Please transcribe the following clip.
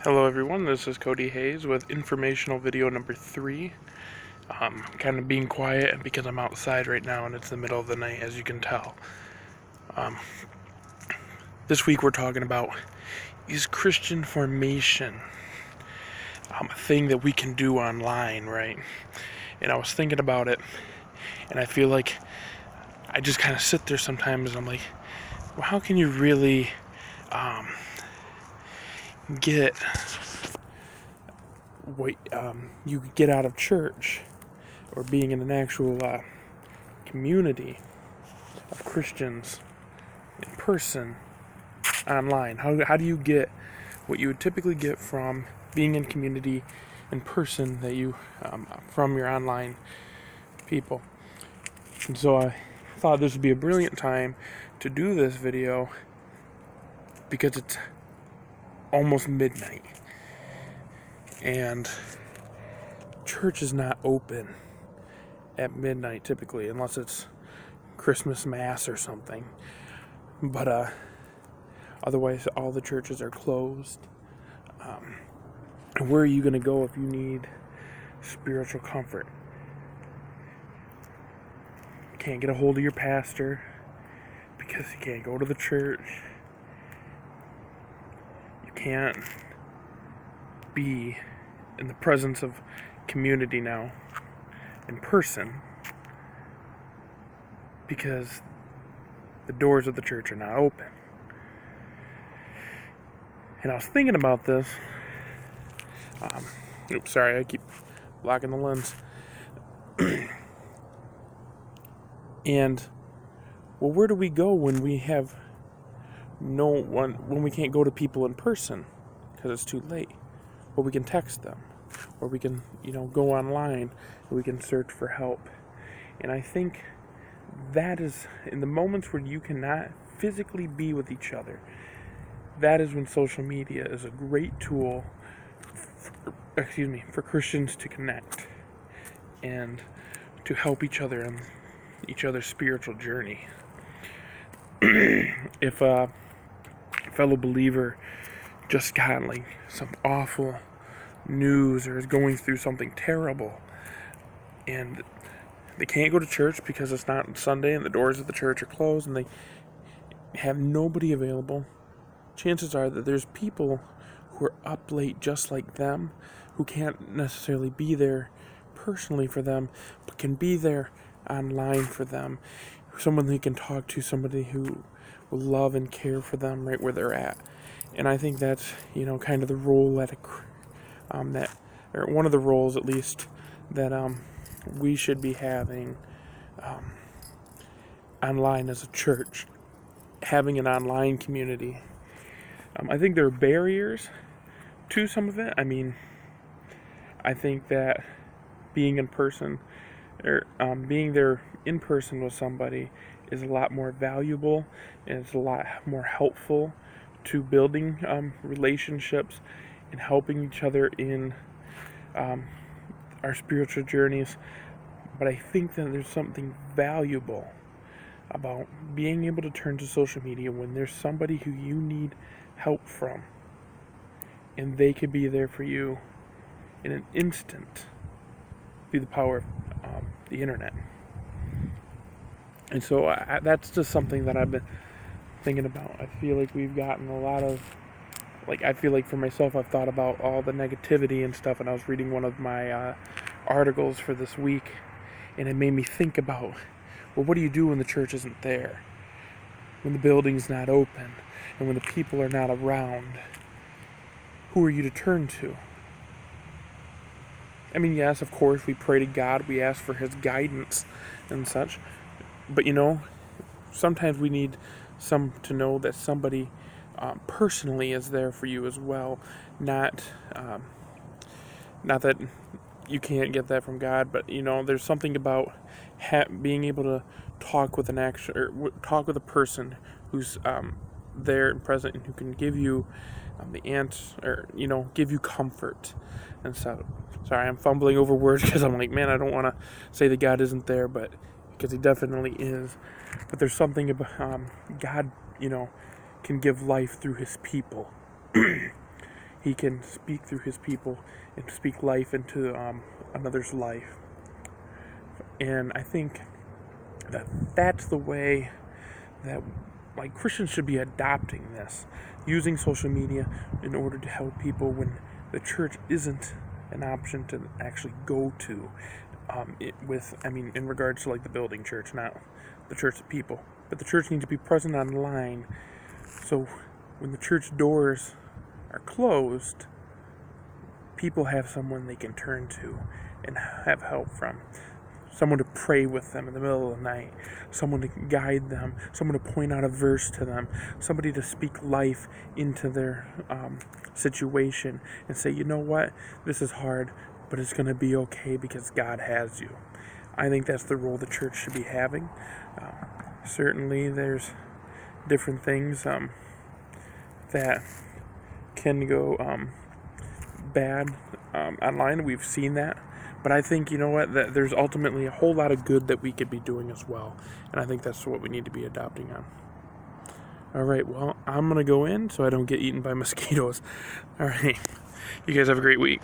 Hello everyone, this is Cody Hayes with informational video number 3. Kind of being quiet because I'm outside right now and it's the middle of the night, as you can tell. This week we're talking about, is Christian formation a thing that we can do online, right? And I was thinking about it, and I feel like I just kind of sit there sometimes and I'm like, well, how can you really get what you get out of church or being in an actual community of Christians in person online? How do you get what you would typically get from being in community in person that you from your online people? And so I thought this would be a brilliant time to do this video because it's almost midnight and church is not open at midnight typically, unless it's Christmas Mass or something. But otherwise, all the churches are closed. Where are you going to go if you need spiritual comfort? You can't get a hold of your pastor because you can't go to the church. You can't be in the presence of community now in person because the doors of the church are not open. And I was thinking about this. Oops, sorry, I keep blocking the lens. And, well, where do we go when we have when we can't go to people in person because it's too late? Well, we can text them, or we can, go online, and we can search for help. And I think that is, in the moments where you cannot physically be with each other, that is when social media is a great tool for Christians to connect and to help each other in each other's spiritual journey. If a fellow believer just got some awful news or is going through something terrible and they can't go to church because it's not Sunday and the doors of the church are closed and they have nobody available, chances are that there's people who are up late just like them who can't necessarily be there personally for them but can be there online for them, someone they can talk to, somebody who will love and care for them right where they're at. And I think that's kind of the role that or one of the roles at least that we should be having online as a church, having an online community. I think there are barriers to some of it. I think that being in person or being there in person with somebody is a lot more valuable and it's a lot more helpful to building relationships and helping each other in our spiritual journeys. But I think that there's something valuable about being able to turn to social media when there's somebody who you need help from and they could be there for you in an instant through the power of the internet. And so that's just something that I've been thinking about. I feel like we've gotten a lot of, I feel like for myself, I've thought about all the negativity and stuff, and I was reading one of my articles for this week, and it made me think about, well, what do you do when the church isn't there? When the building's not open, and when the people are not around? Who are you to turn to? Yes, of course, we pray to God, we ask for His guidance and such, but sometimes we need to know that somebody personally is there for you as well. Not that you can't get that from God, but there's something about being able to talk with talk with a person who's there and present and who can give you the answer, or give you comfort and stuff. Sorry, I'm fumbling over words because I'm like, man, I don't want to say that God isn't there, but because He definitely is. But there's something about God, can give life through His people. he can speak through his people and speak life into another's life. And I think that that's the way that like Christians should be adopting this, using social media in order to help people when the church isn't an option to actually go to. In regards to like the building church, not the church of people, but the church needs to be present online. So when the church doors are closed, people have someone they can turn to and have help from. Someone to pray with them in the middle of the night, someone to guide them, someone to point out a verse to them, somebody to speak life into their situation and say, you know what, this is hard, but it's going to be okay because God has you. I think that's the role the church should be having. Certainly there's different things that can go bad online. We've seen that. But I think, you know what, that there's ultimately a whole lot of good that we could be doing as well. And I think that's what we need to be adopting on. All right, well, I'm going to go in so I don't get eaten by mosquitoes. All right, you guys have a great week.